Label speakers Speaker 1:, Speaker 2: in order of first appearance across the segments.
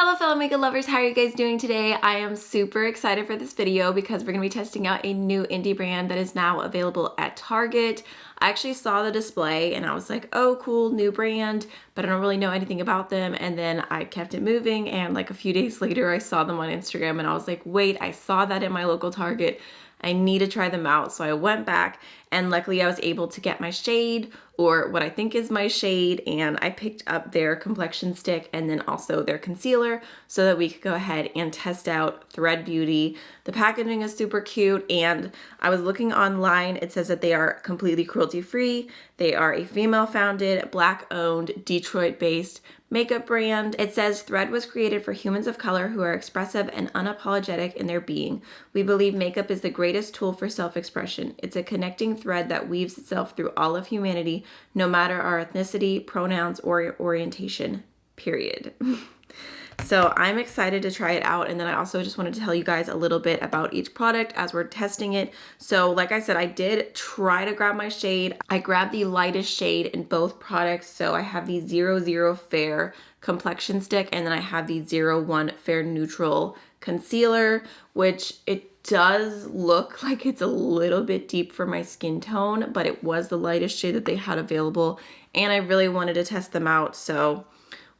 Speaker 1: Hello fellow makeup lovers, how are you guys doing today? I am super excited for this video because we're going to be testing out a new indie brand that is now available at Target. I actually saw the display and I was like, oh cool, new brand, but I don't really know anything about them. And then I kept it moving and like a few days later I saw them on Instagram and I was like, wait, I saw that in my local Target. I need to try them out. So I went back and luckily I was able to get my shade, or what I think is my shade, and I picked up their complexion stick and then also their concealer so that we could go ahead and test out Thread Beauty. The packaging is super cute and I was looking online. It says that they are completely cruelty-free. They are a female-founded, Black-owned, Detroit-based makeup brand. It says Thread was created for humans of color who are expressive and unapologetic in their being. We believe makeup is the greatest tool for self-expression. It's a connecting thread that weaves itself through all of humanity, no matter our ethnicity, pronouns, or orientation, period. So I'm excited to try it out, and then I also just wanted to tell you guys a little bit about each product as we're testing it. So like I said, I did try to grab my shade. I grabbed the lightest shade in both products. So I have the 00 Fair complexion stick, and then I have the 01 Fair Neutral concealer, which it does look like it's a little bit deep for my skin tone, but it was the lightest shade that they had available, and I really wanted to test them out. So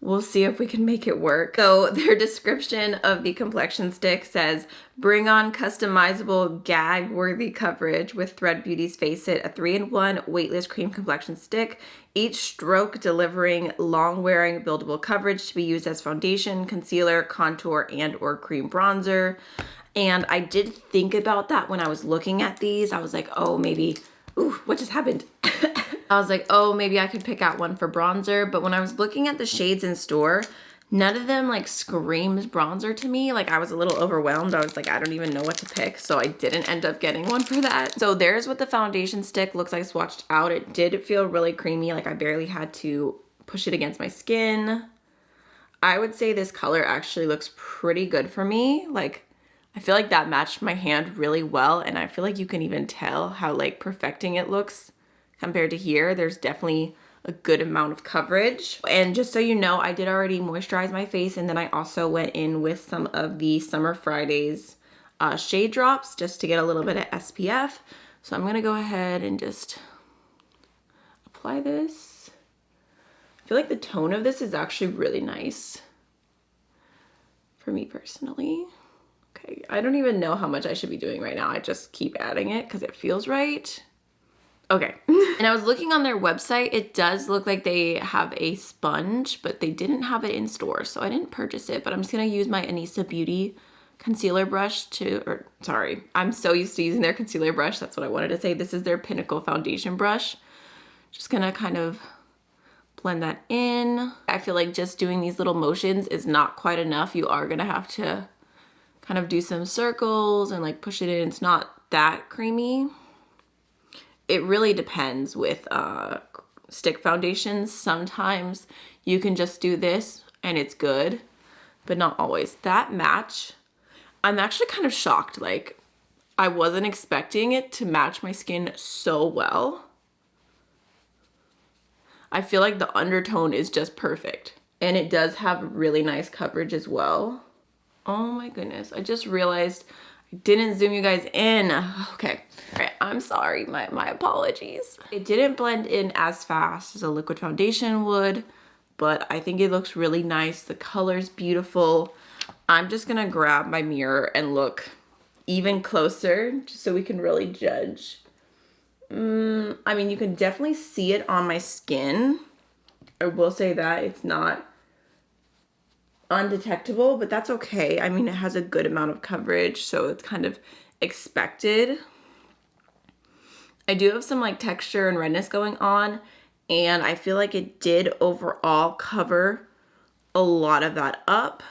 Speaker 1: we'll see if we can make it work. So their description of the complexion stick says, bring on customizable gag-worthy coverage with Thread Beauty's Face It, a 3-in-1 weightless cream complexion stick, each stroke delivering long-wearing buildable coverage to be used as foundation, concealer, contour, and or cream bronzer. And I did think about that when I was looking at these. I was like, oh, maybe, ooh, what just happened? I was like, oh, maybe I could pick out one for bronzer. But when I was looking at the shades in store, none of them like screams bronzer to me. Like I was a little overwhelmed. I was like, I don't even know what to pick. So I didn't end up getting one for that. So there's what the foundation stick looks like swatched out. It did feel really creamy. Like I barely had to push it against my skin. I would say this color actually looks pretty good for me. Like I feel like that matched my hand really well. And I feel like you can even tell how like perfecting it looks. Compared to here, there's definitely a good amount of coverage. And just so you know, I did already moisturize my face, and then I also went in with some of the Summer Fridays shade drops just to get a little bit of SPF. So I'm gonna go ahead and just apply this. I feel like the tone of this is actually really nice for me personally. Okay, I don't even know how much I should be doing right now. I just keep adding it because it feels right. Okay, and I was looking on their website. It does look like they have a sponge, but they didn't have it in store, so I didn't purchase it. But I'm just gonna use my Anissa Beauty concealer brush I'm so used to using their concealer brush. That's what I wanted to say. This is their Pinnacle foundation brush. Just gonna kind of blend that in. I feel like just doing these little motions is not quite enough. You are gonna have to kind of do some circles and like push it in. It's not that creamy. It really depends with stick foundations. Sometimes you can just do this and it's good, but not always. That match, I'm actually kind of shocked. Like I wasn't expecting it to match my skin so well. I feel like the undertone is just perfect, and it does have really nice coverage as well. Oh my goodness, I just realized I didn't zoom you guys in. Okay, all right, I'm sorry, my apologies. It didn't blend in as fast as a liquid foundation would, but I think it looks really nice. The color's beautiful. I'm just gonna grab my mirror and look even closer just so we can really judge. I mean, you can definitely see it on my skin. I will say that it's not undetectable, but that's okay. I mean, it has a good amount of coverage, so it's kind of expected. I do have some like texture and redness going on, and I feel like it did overall cover a lot of that up.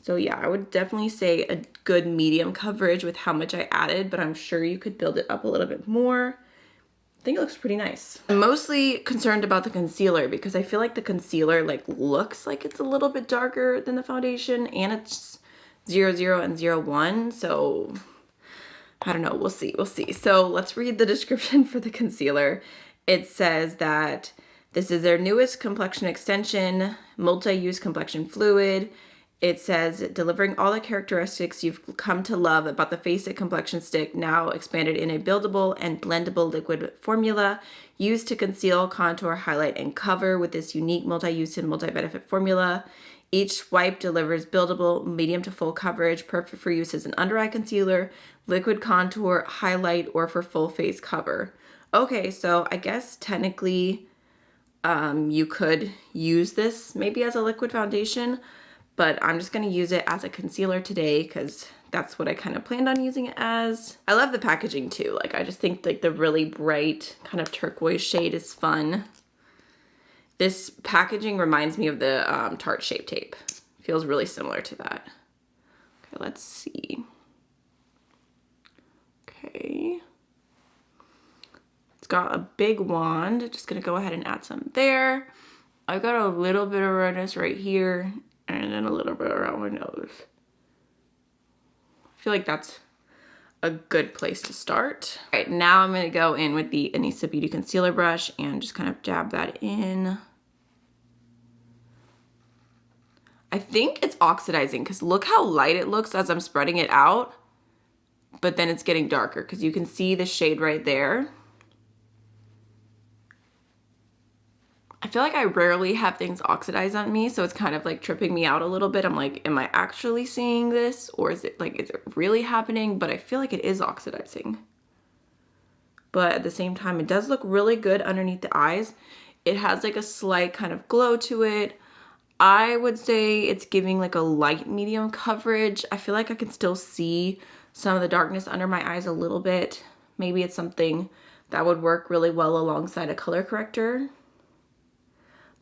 Speaker 1: So yeah, I would definitely say a good medium coverage with how much I added, but I'm sure you could build it up a little bit more. I think it looks pretty nice. I'm mostly concerned about the concealer because I feel like the concealer like looks like it's a little bit darker than the foundation, and it's 00 and 01, so I don't know, we'll see. So let's read the description for the concealer. It says that This is their newest complexion extension, multi-use complexion fluid. It says, delivering all the characteristics you've come to love about the Face It complexion stick, now expanded in a buildable and blendable liquid formula used to conceal, contour, highlight, and cover with this unique multi-use and multi-benefit formula. Each swipe delivers buildable, medium to full coverage, perfect for use as an under-eye concealer, liquid contour, highlight, or for full face cover. Okay, so I guess technically you could use this maybe as a liquid foundation, but I'm just going to use it as a concealer today because that's what I kind of planned on using it as. I love the packaging too. Like, I just think like the really bright kind of turquoise shade is fun. This packaging reminds me of the Tarte Shape Tape. Feels really similar to that. Okay, let's see. Okay. It's got a big wand. Just gonna go ahead and add some there. I've got a little bit of redness right here and then a little bit around my nose. I feel like that's a good place to start. All right, now I'm gonna go in with the Anissa Beauty Concealer Brush and just kind of dab that in. I think it's oxidizing because look how light it looks as I'm spreading it out, but then it's getting darker because you can see the shade right there. I feel like I rarely have things oxidize on me, so it's kind of like tripping me out a little bit. I'm like, am I actually seeing this, or is it really happening? But I feel like it is oxidizing. But at the same time, it does look really good underneath the eyes. It has like a slight kind of glow to it. I would say it's giving like a light medium coverage. I feel like I can still see some of the darkness under my eyes a little bit. Maybe it's something that would work really well alongside a color corrector,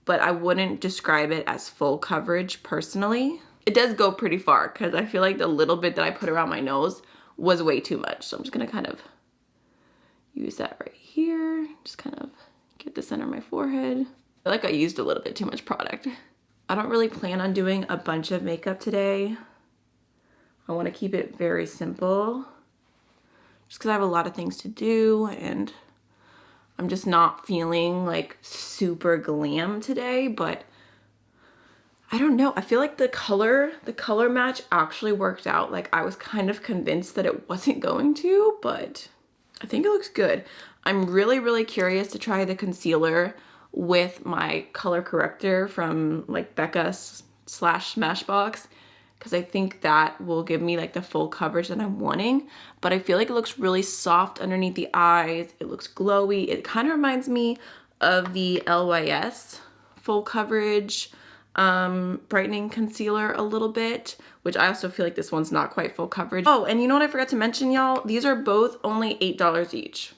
Speaker 1: but I wouldn't describe it as full coverage personally. It does go pretty far because I feel like the little bit that I put around my nose was way too much. So I'm just gonna kind of use that right here. Just kind of get this under my forehead. I feel like I used a little bit too much product. I don't really plan on doing a bunch of makeup today. I want to keep it very simple just because I have a lot of things to do and I'm just not feeling like super glam today, but I don't know. I feel like the color match actually worked out. Like, I was kind of convinced that it wasn't going to, but I think it looks good. I'm really, really curious to try the concealer with my color corrector from like Becca/Smashbox, because I think that will give me like the full coverage that I'm wanting. But I feel like it looks really soft underneath the eyes. It looks glowy. It kind of reminds me of the LYS full coverage brightening concealer a little bit, which I also feel like this one's not quite full coverage. Oh, and you know what I forgot to mention, y'all? These are both only $8 each,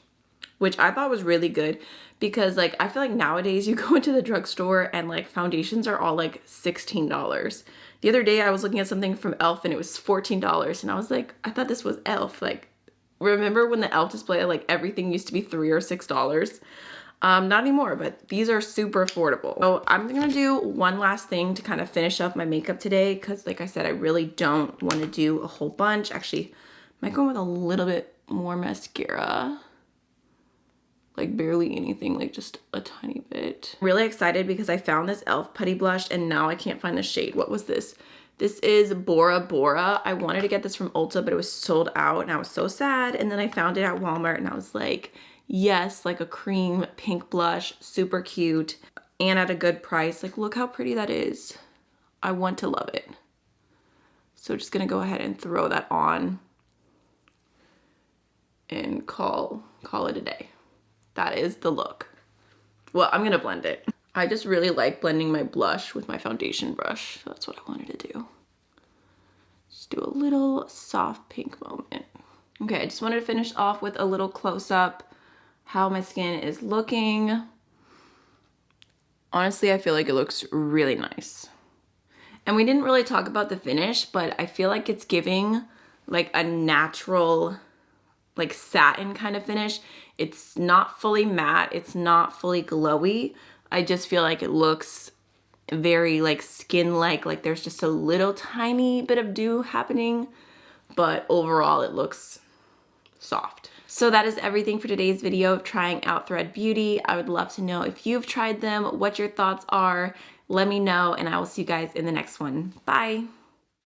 Speaker 1: which I thought was really good because like I feel like nowadays you go into the drugstore and like foundations are all like $16. The other day I was looking at something from e.l.f. and it was $14 and I was like, I thought this was e.l.f. Like, remember when the e.l.f. display, like everything used to be $3 or $6? Not anymore, but these are super affordable. So I'm gonna do one last thing to kind of finish up my makeup today because like I said, I really don't want to do a whole bunch. Actually, I might go with a little bit more mascara. Like barely anything, like just a tiny bit. Really excited because I found this e.l.f. putty blush and now I can't find the shade. What was this? This is Bora Bora. I wanted to get this from Ulta, but it was sold out and I was so sad. And then I found it at Walmart and I was like, yes, like a cream pink blush, super cute and at a good price. Like, look how pretty that is. I want to love it. So just gonna go ahead and throw that on and call it a day. That is the look. Well, I'm gonna blend it. I just really like blending my blush with my foundation brush. So that's what I wanted to do. Just do a little soft pink moment. Okay, I just wanted to finish off with a little close-up how my skin is looking. Honestly, I feel like it looks really nice. And we didn't really talk about the finish, but I feel like it's giving like a natural, like satin kind of finish. It's not fully matte, it's not fully glowy. I just feel like it looks very like skin-like, like there's just a little tiny bit of dew happening, but overall it looks soft. So that is everything for today's video of trying out Thread Beauty. I would love to know if you've tried them, what your thoughts are. Let me know, and I will see you guys in the next one. Bye.